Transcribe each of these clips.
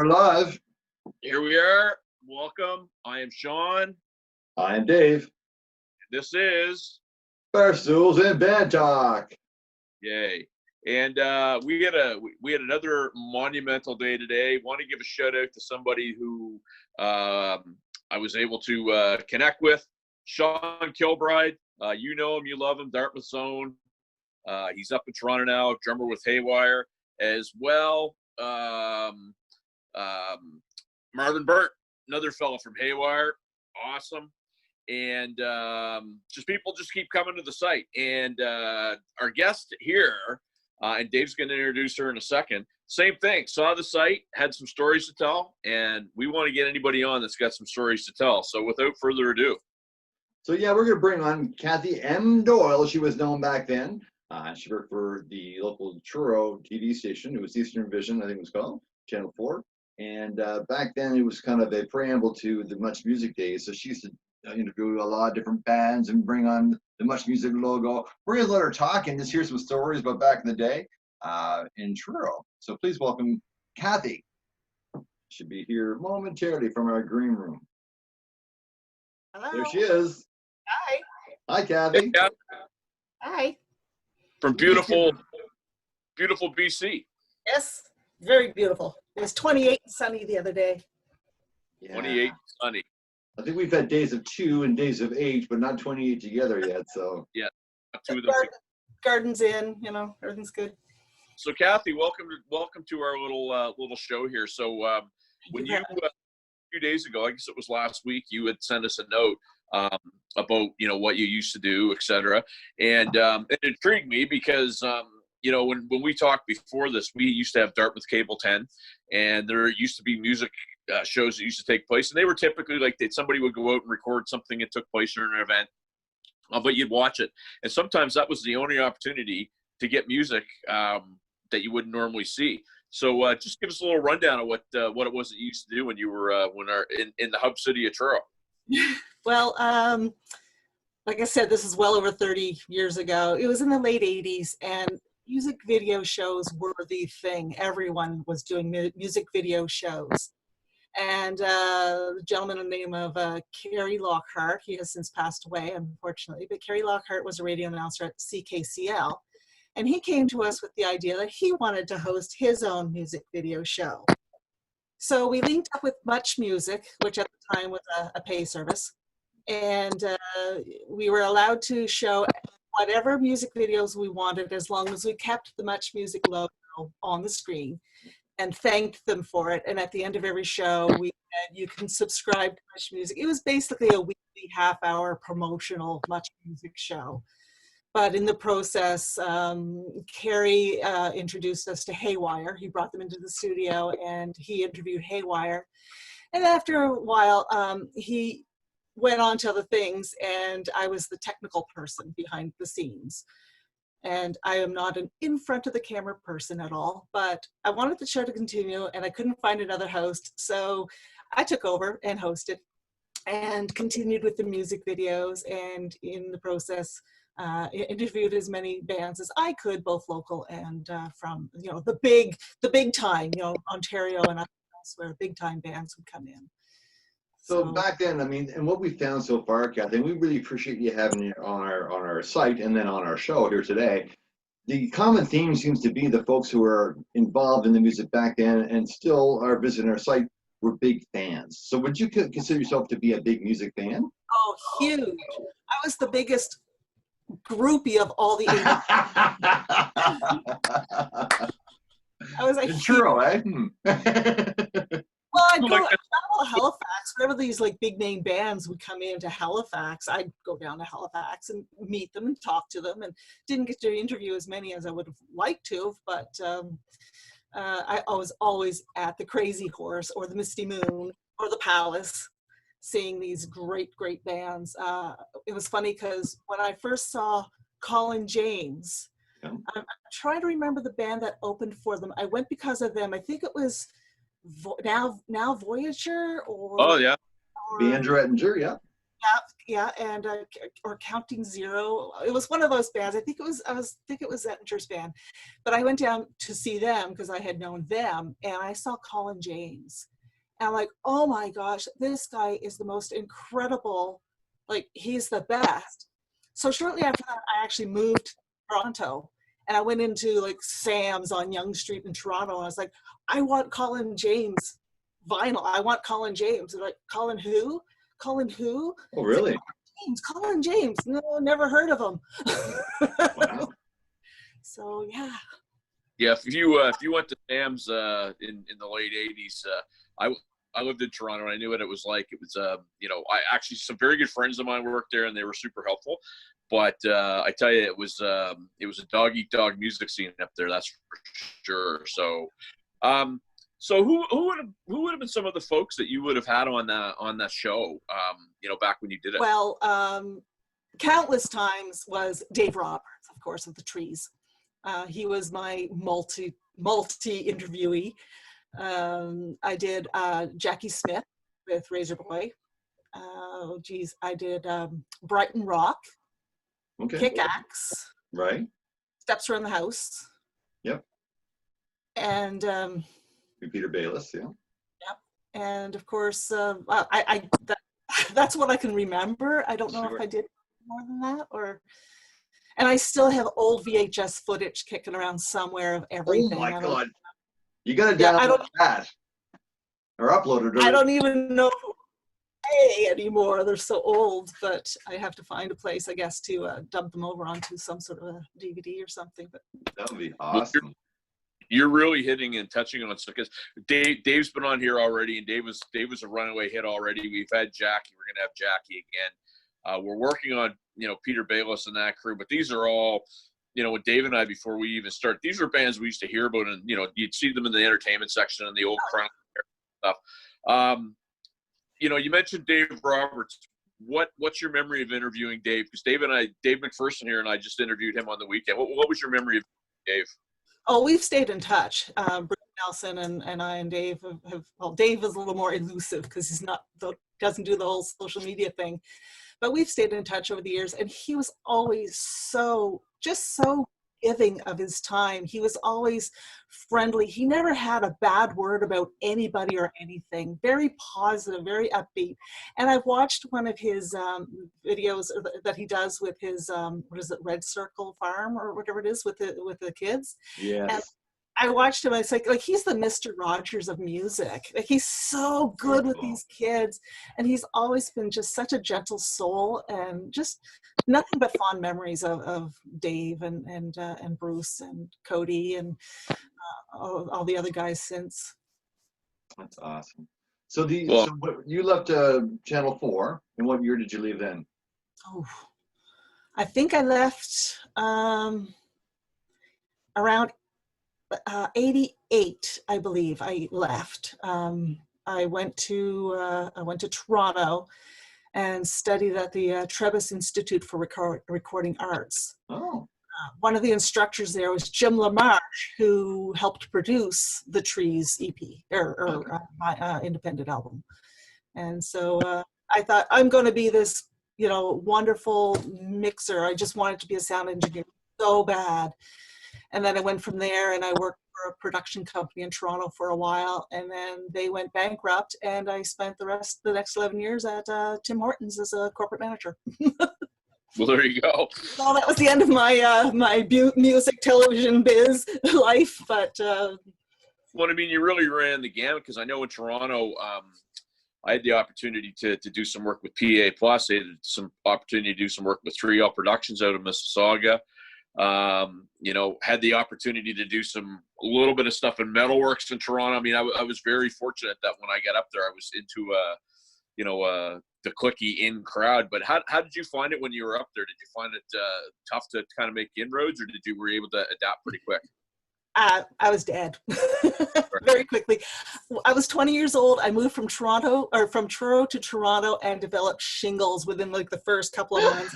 are live. Here we are. Welcome. I am Sean. I am Dave. This is Barstools and Bandtalk. Yay. And we had another monumental day today. Want to give a shout out to somebody who I was able to connect with, Sean Kilbride. You know him, you love him, Dartmouth's own. He's up in Toronto now, drummer with Haywire, as well. Marvin Burt, another fellow from Haywire, awesome. And people just keep coming to the site. And our guest here, and Dave's going to introduce her in a second, same thing, saw the site, had some stories to tell, and we want to get anybody on that's got some stories to tell. So without further ado. So yeah, we're going to bring on Cathy M. Doyle. She was known back then. She worked for the local Truro TV station. It was Eastern Vision, I think it was called, Channel 4. And back then it was kind of a preamble to the Much Music days. So she used to interview a lot of different bands and bring on the Much Music logo. We're going to let her talk and just hear some stories about back in the day in Truro. So please welcome Cathy. Should be here momentarily from our green room. Hello. There she is. Hi. Hi, Cathy. Hey, Kath, Hi. from beautiful BC. Yes, very beautiful. It was 28 and sunny the other day. Yeah. 28 sunny. I think we've had days of 2 and days of 8, but not 28 together yet. So Yeah, two of them. Garden's in, everything's good. So Cathy, welcome to our little show here. So when you a few days ago, I guess it was last week, you had sent us a note about what you used to do, etc. And it intrigued me because when we talked before this, we used to have Dartmouth Cable 10, and there used to be music shows that used to take place, and they were typically like somebody would go out and record something that took place during an event, but you'd watch it, and sometimes that was the only opportunity to get music that you wouldn't normally see. So just give us a little rundown of what it was that you used to do when you were in the Hub City Achara. Well, like I said, this is well over 30 years ago. It was in the late 80s, and music video shows were the thing. Everyone was doing music video shows. And a gentleman in the name of Kerry Lockhart, he has since passed away, unfortunately, but Kerry Lockhart was a radio announcer at CKCL. And he came to us with the idea that he wanted to host his own music video show. So we linked up with Much Music, which at the time was a pay service. And we were allowed to show whatever music videos we wanted, as long as we kept the Much Music logo on the screen and thanked them for it. And at the end of every show, we said, you can subscribe to Much Music. It was basically a weekly half-hour promotional Much Music show. But in the process, Kerry introduced us to Haywire. He brought them into the studio and he interviewed Haywire. And after a while, he went on to other things, and I was the technical person behind the scenes. And I am not an in front of the camera person at all, but I wanted the show to continue and I couldn't find another host. So I took over and hosted and continued with the music videos, and in the process, interviewed as many bands as I could, both local and from the big time, Ontario and elsewhere, big time bands would come in. So back then, and what we found so far, Cathy, and we really appreciate you having you on our site and then on our show here today. The common theme seems to be the folks who are involved in the music back then and still are visiting our site were big fans. So would you consider yourself to be a big music fan? Oh, huge. I was the biggest groupie of all the 80s. I was like, True, eh? Well, I'd go to Halifax. Whenever these big name bands would come into Halifax, I'd go down to Halifax and meet them and talk to them, and didn't get to interview as many as I would have liked to, but I was always at the Crazy Horse or the Misty Moon or the Palace seeing these great bands. It was funny because when I first saw Colin James, I'm trying to remember the band that opened for them. I went because of them. I think it was now Voyager or Andrew Ettinger, yeah. yeah, and or Counting Zero. It was one of those bands. I think it was Zettinger's band, but I went down to see them because I had known them, and I saw Colin James, and I'm like, oh my gosh, this guy is the most incredible. Like, he's the best. So shortly after that, I actually moved to Toronto, and I went into like Sam's on Yonge Street in Toronto, and I was like, I want Colin James vinyl. I want Colin James. They're like, Colin who? Colin who? Oh, really? Colin James. No, never heard of him. Wow. So yeah. Yeah, if you went to Sam's in the late '80s, I lived in Toronto and I knew what it was like. It was I actually, some very good friends of mine worked there and they were super helpful. But I tell you, it was a dog eat dog music scene up there. That's for sure. So. So who would have been some of the folks that you would have had on that show, back when you did it? Well, countless times was Dave Roberts, of course, of the Trees. He was my multi interviewee. I did Jackie Smith with Razor Boy. I did Brighton Rock, Okay. Kick-Axe, Right. Steps Around the House. Yep. And Peter Bayless, yeah. Yep. And of course, that's what I can remember. I don't know Sure. if I did more than that, and I still have old VHS footage kicking around somewhere of everything. Oh my God. You got to Yeah, download that or upload it. I don't even know anymore. They're so old, but I have to find a place, I guess, to dump them over onto some sort of a DVD or something. But That would be awesome. You're really hitting and touching on stuff because Dave's been on here already, and Dave was a runaway hit already. We've had Jackie. We're gonna have Jackie again. We're working on Peter Bayless and that crew, but these are all with Dave and I before we even start. These are bands we used to hear about, and you'd see them in the entertainment section and the old Crown stuff. You mentioned Dave Roberts. What's your memory of interviewing Dave? Because Dave McPherson here and I just interviewed him on the weekend. What was your memory of Dave? Oh, we've stayed in touch. Bruce Nelson and I and Dave have Dave is a little more elusive because he's doesn't do the whole social media thing, but we've stayed in touch over the years, and he was always so giving of his time. He was always friendly. He never had a bad word about anybody or anything. Very positive, very upbeat. And I've watched one of his videos that he does with his Red Circle Farm or whatever it is with the kids. Yes. And I watched him. I was like he's the Mr. Rogers of music. Like, he's so good with these kids, and he's always been just such a gentle soul, and just nothing but fond memories of Dave and Bruce and Cody and all the other guys since. That's awesome. So you left Channel 4, and what year did you leave then? Oh, I think I left around 88, I believe. I left. I went to Toronto and studied at the Trebas Institute for Recording Arts. Oh. One of the instructors there was Jim LaMarche, who helped produce the Trees EP or my independent album. And so I thought, I'm going to be this, wonderful mixer. I just wanted to be a sound engineer so bad. And then I went from there, and I worked for a production company in Toronto for a while, and then they went bankrupt, and I spent the next 11 years at Tim Hortons as a corporate manager. Well, there you go. Well, that was the end of my music, television biz life, but. Well, I mean, you really ran the gamut, because I know in Toronto, I had the opportunity to do some work with PA Plus. I had some opportunity to do some work with 3L Productions out of Mississauga. Had the opportunity to do a little bit of stuff in Metalworks in Toronto. I mean, I was very fortunate that when I got up there, I was into the clicky in crowd. But how did you find it when you were up there? Did you find it tough to kind of make inroads, or were you able to adapt pretty quick? I was dead very quickly. I was 20 years old. I moved from Truro to Toronto and developed shingles within like the first couple of months.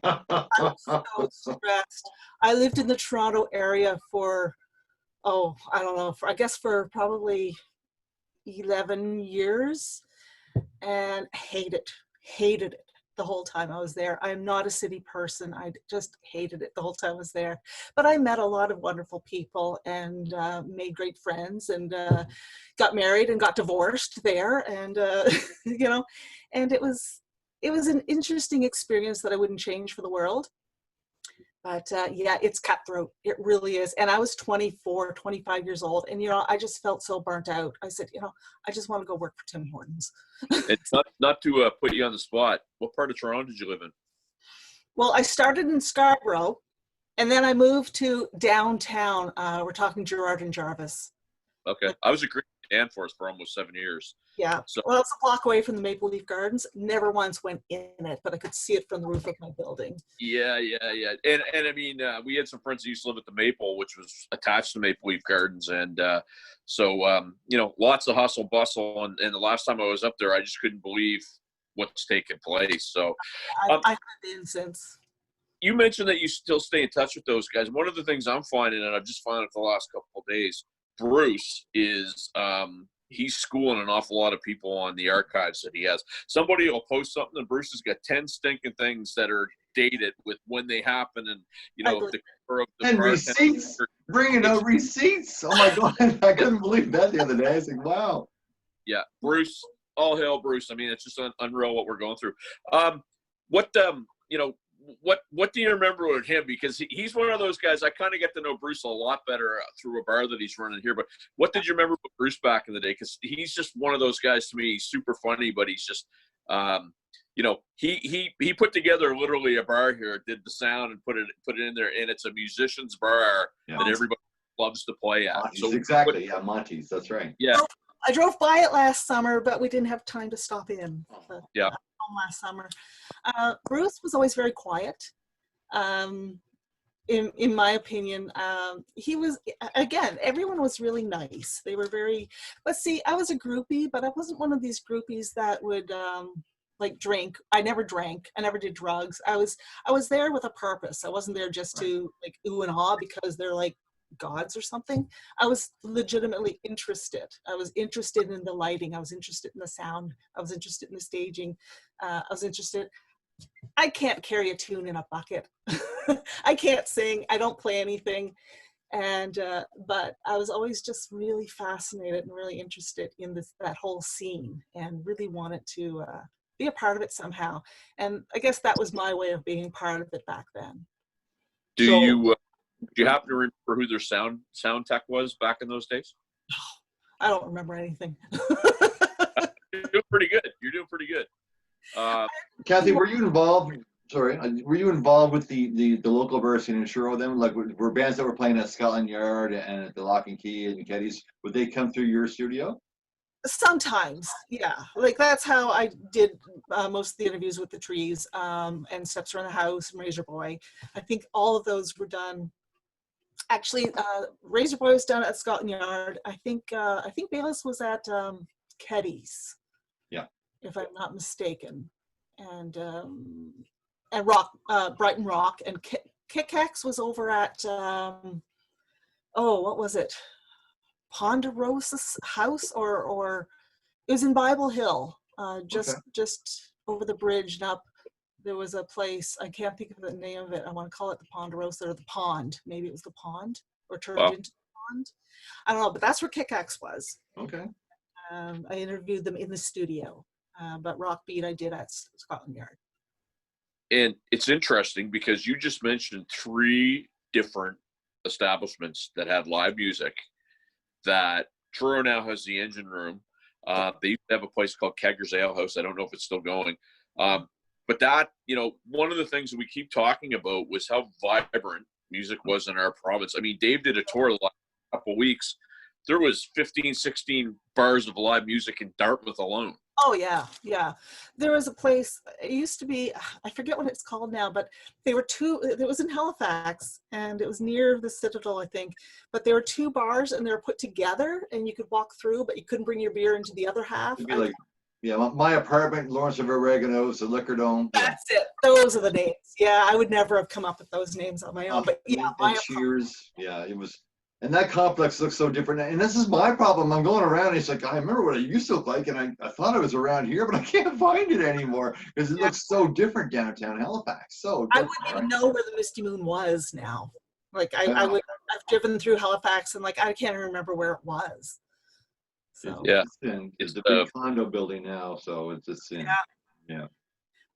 I was so stressed. I lived in the Toronto area for, I don't know, for probably 11 years, and hated it. the whole time I was there. I'm not a city person. I just hated it the whole time I was there. But I met a lot of wonderful people and made great friends and got married and got divorced there. And, you know, and it was an interesting experience that I wouldn't change for the world. But yeah, it's cutthroat. It really is. And I was 24, 25 years old. And, you know, I just felt so burnt out. I said, you know, I just want to go work for Tim Hortons. It's not to put you on the spot. What part of Toronto did you live in? Well, I started in Scarborough, and then I moved to downtown. We're talking Gerrard and Jarvis. Okay. I was a Green Danforth for almost 7 years. Yeah. So, well, it's a block away from the Maple Leaf Gardens. Never once went in it, but I could see it from the roof of my building. yeah. And I mean, we had some friends that used to live at the Maple, which was attached to Maple Leaf Gardens. And so, you know, lots of hustle, bustle. And the last time I was up there, I just couldn't believe what's taking place. So I haven't been since. You mentioned that you still stay in touch with those guys. One of the things I'm finding, and I've just found it the last couple of days, Bruce is he's schooling an awful lot of people on the archives that he has. Somebody will post something, and Bruce has got 10 stinking things that are dated with when they happen, and you know the and receipts, bringing out receipts. Oh my God, I couldn't believe that the other day. I was like, wow. Yeah, Bruce, all hail Bruce. I mean, it's just unreal what we're going through. You know, what do you remember with him? Because he's one of those guys. I kind of get to know Bruce a lot better through a bar that he's running here. But what did you remember with Bruce back in the day? Because he's just one of those guys to me. He's super funny, but he's just, you know, he put together literally a bar here, did the sound and put it in there, and it's a musician's bar that everybody loves to play at. Monty's, so exactly, yeah, Monty's. That's right. Yeah. Well, I drove by it last summer, but we didn't have time to stop in. But, yeah. Last summer. Bruce was always very quiet. In my opinion, he was, again, everyone was really nice. They were very, but see, I was a groupie, but I wasn't one of these groupies that would like drink. I never drank. I never did drugs. I was there with a purpose. I wasn't there just to like ooh and ah because they're like gods or something. I was legitimately interested. I was interested in the lighting. I was interested in the sound. I was interested in the staging. I was interested. I can't carry a tune in a bucket. I can't sing. I don't play anything. And but I was always just really fascinated and really interested in that whole scene and really wanted to be a part of it somehow. And I guess that was my way of being part of it back then. Do you happen to remember who their sound tech was back in those days? I don't remember anything. You're doing pretty good. You're doing pretty good. Cathy, were you involved? Sorry, were you involved with the local verse in Truro then? Like, were bands that were playing at Scotland Yard and at the Lock and Key and Keddy's, would they come through your studio? Sometimes, yeah. Like that's how I did most of the interviews with the Trees and Steps Around the House and Razor Boy. I think all of those were done. Actually, Razor Boy was done at Scotland Yard. I think Bayless was at Keddy's. Yeah, if I'm not mistaken, and Rock, Brighton Rock, and Kick X was over at what was it? Ponderosa's house, or it was in Bible Hill, just over the bridge and up. There was a place, I can't think of the name of it. I want to call it the Ponderosa or the Pond. Maybe it was the Pond or turned into the Pond. I don't know, but that's where Kick X was. Okay. I interviewed them in the studio, but Rock Beat I did at Scotland Yard. And it's interesting because you just mentioned 3 different establishments that had live music. That Truro now has the Engine Room. They used to have a place called Kegger's Ale House. I don't know if it's still going. But that, you know, one of the things that we keep talking about was how vibrant music was in our province. I mean, Dave did a tour the last couple of weeks. There was 15, 16 bars of live music in Dartmouth alone. Oh, yeah, yeah. There was a place, it used to be, I forget what it's called now, but it was in Halifax, and it was near the Citadel, I think. But there were 2 bars, and they were put together, and you could walk through, but you couldn't bring your beer into the other half. It'd be like, yeah, my apartment, Lawrence of Oregano's, the Liquor Dome. That's it. Those are the names. Yeah, I would never have come up with those names on my own. But yeah, and Cheers. Yeah, it was. And that complex looks so different. And this is my problem. I'm going around and it's like, I remember what it used to look like, and I thought it was around here, but I can't find it anymore because it looks so different downtown Halifax. So I wouldn't even know where the Misty Moon was now. Like I've driven through Halifax and like I can't remember where it was. So it's a big condo building now, so it's a sin. Yeah.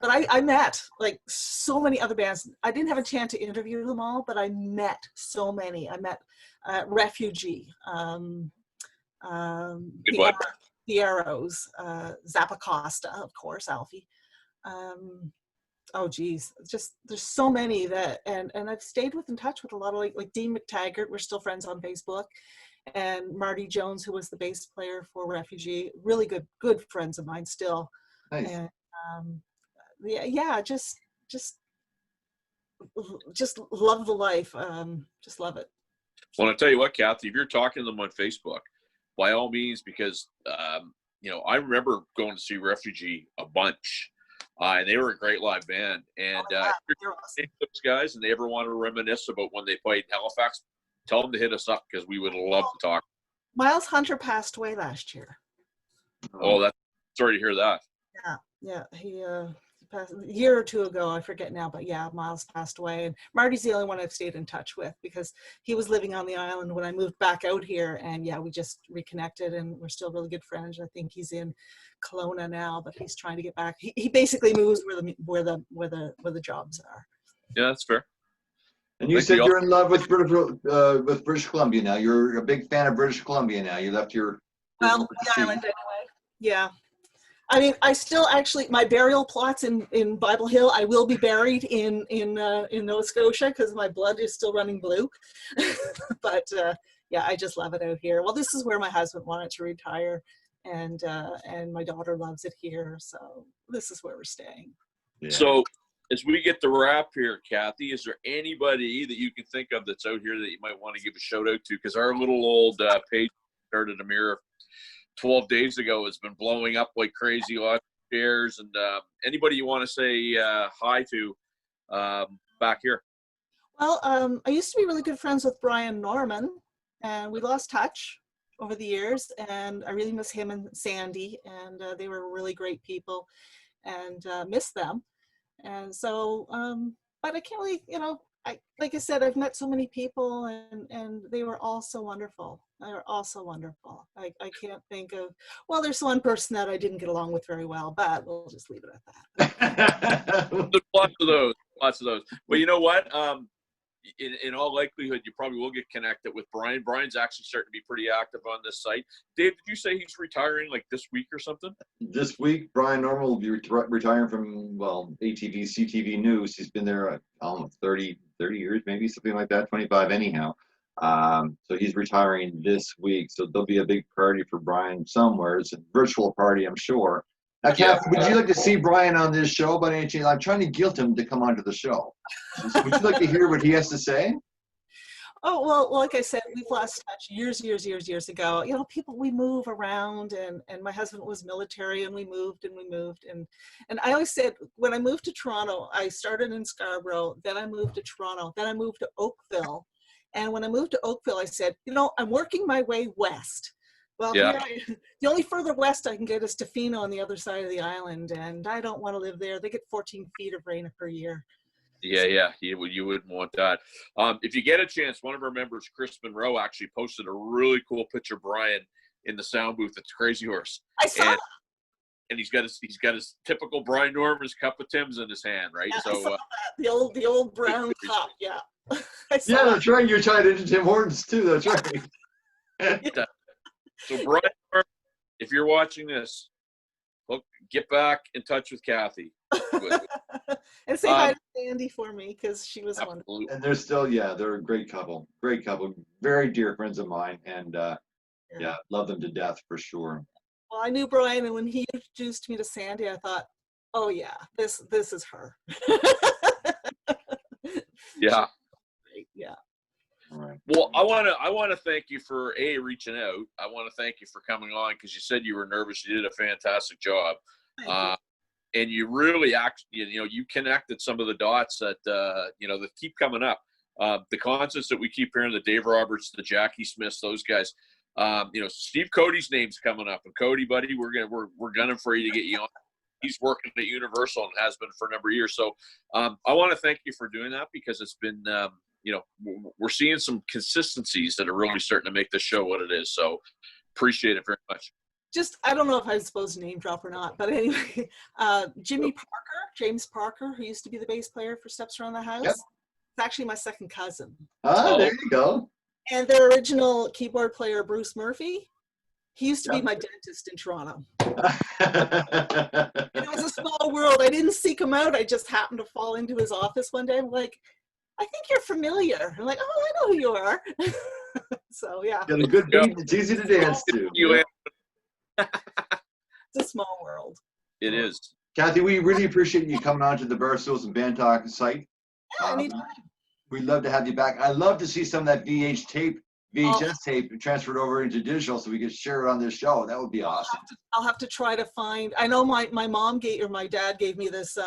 But I met like so many other bands. I didn't have a chance to interview them all, but I met so many. I met Refugee, the Arrows, Zappa Costa, of course, Alfie. Oh geez, just there's so many that, and I've stayed in touch with a lot of like Dean McTaggart. We're still friends on Facebook, and Marty Jones, who was the bass player for Refugee. Really good friends of mine still. Nice. And, just love the life. Just love it. Well, I'll tell you what, Cathy, if you're talking to them on Facebook, by all means, because, I remember going to see Refugee a bunch, and they were a great live band. And if you're awesome. those guys and they ever want to reminisce about when they played Halifax, tell them to hit us up because we would love to talk. Miles Hunter passed away last year. Oh, that's sorry to hear that. Yeah, he passed a year or two ago. I forget now, but yeah, Miles passed away. And Marty's the only one I've stayed in touch with because he was living on the island when I moved back out here. And yeah, we just reconnected, and we're still really good friends. I think he's in Kelowna now, but he's trying to get back. He basically moves where the jobs are. Yeah, that's fair. And you said you're in love with British Columbia now. You're a big fan of British Columbia now. You left your the island anyway. Yeah. I mean, I still actually, my burial plot's in Bible Hill. I will be buried in Nova Scotia because my blood is still running blue. But yeah, I just love it out here. Well, this is where my husband wanted to retire, and my daughter loves it here. So this is where we're staying. Yeah. So as we get the wrap here, Cathy, is there anybody that you can think of that's out here that you might want to give a shout out to? Because our little old page started a mirror 12 days ago has been blowing up like crazy, lots of shares, and anybody you want to say hi to back here? Well, I used to be really good friends with Brian Norman, and we lost touch over the years, and I really miss him and Sandy, and they were really great people, and miss them. And so, but I can't really, like I said, I've met so many people, and they were all so wonderful. They were all so wonderful. I can't think of, well, there's one person that I didn't get along with very well, but we'll just leave it at that. There's lots of those. Well, you know what? In all likelihood, you probably will get connected with Brian. Brian's actually starting to be pretty active on this site. Dave, did you say he's retiring like this week or something? This week, Brian Norman will be retiring from, ATV, CTV News. He's been there almost 30 years, maybe, something like that, 25 anyhow. So he's retiring this week. So there'll be a big party for Brian somewhere. It's a virtual party, I'm sure. Now, Kath, would you like to see Brian on this show by any chance? I'm trying to guilt him to come onto the show. Would you like to hear what he has to say? Oh, well, like I said, we've lost touch years ago. We move around, and my husband was military, and we moved. And I always said, when I moved to Toronto, I started in Scarborough, then I moved to Toronto, then I moved to Oakville. And when I moved to Oakville, I said, I'm working my way west. Well, the only further west I can get is Tofino on the other side of the island, and I don't want to live there. They get 14 feet of rain per year. Yeah, you wouldn't want that. If you get a chance, one of our members, Kris Munroe, actually posted a really cool picture of Brian in the sound booth at Crazy Horse. I saw that. And he's got his typical Brian Norman's cup of Tim's in his hand, right? Yeah, so I saw that. The old brown cup, yeah. That's right. You're tied into Tim Hortons too. That's right. So Brian, if you're watching this, look, get back in touch with Cathy. And say hi to Sandy for me, because she was wonderful. And they're still, they're a great couple, very dear friends of mine, and love them to death for sure. Well, I knew Brian, and when he introduced me to Sandy, I thought, oh yeah, this is her. Yeah. Yeah. All right. Well, I want to thank you for reaching out. I want to thank you for coming on, because you said you were nervous. You did a fantastic job, and you really you connected some of the dots that that keep coming up. the concerts that we keep hearing, the Dave Roberts, the Jackie Smiths, those guys. Steve Cody's name's coming up, and Cody, buddy, we're gunning for you to get you on. He's working at Universal and has been for a number of years. So I want to thank you for doing that, because it's been, we're seeing some consistencies that are really starting to make the show what it is. So appreciate it very much. I don't know if I'm supposed to name drop or not, but anyway, James Parker, who used to be the bass player for Steps Around the House. Yep. It's actually my second cousin. There you go. And their original keyboard player, Bruce Murphy, he used to be my dentist in Toronto. And it was a small world. I didn't seek him out. I just happened to fall into his office one day. I'm like, I think you're familiar. I'm like, oh, I know who you are. So, yeah. Got a good beat. It's easy to dance to. It's a small world. It is. Cathy, we really appreciate you coming on to the Barstools and Bandtalk site. Yeah, anytime. We'd love to have you back. I'd love to see some of that VHS tape transferred over into digital so we could share it on this show. That would be awesome. I'll have to try to find. I know my mom my dad gave me this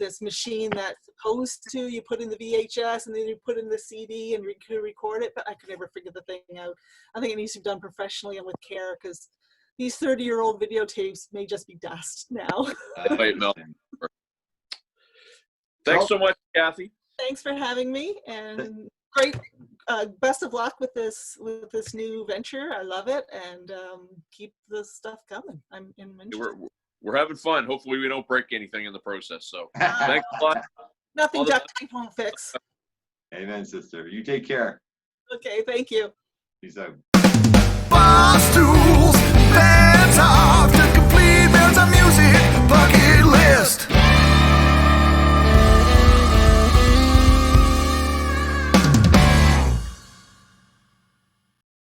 this machine that's supposed to, you put in the VHS and then you put in the CD and record it, but I could never figure the thing out. I think it needs to be done professionally and with care, because these 30-year-old videotapes may just be dust now. Wait, Mel. Thanks so much, Cathy. Thanks for having me, and great. Best of luck with this new venture. I love it, and keep the stuff coming. I'm interested. We're having fun. Hopefully, we don't break anything in the process. So, thanks a lot. Nothing duct tape won't fix. Amen, sister. You take care. Okay, thank you. Peace out. Barstool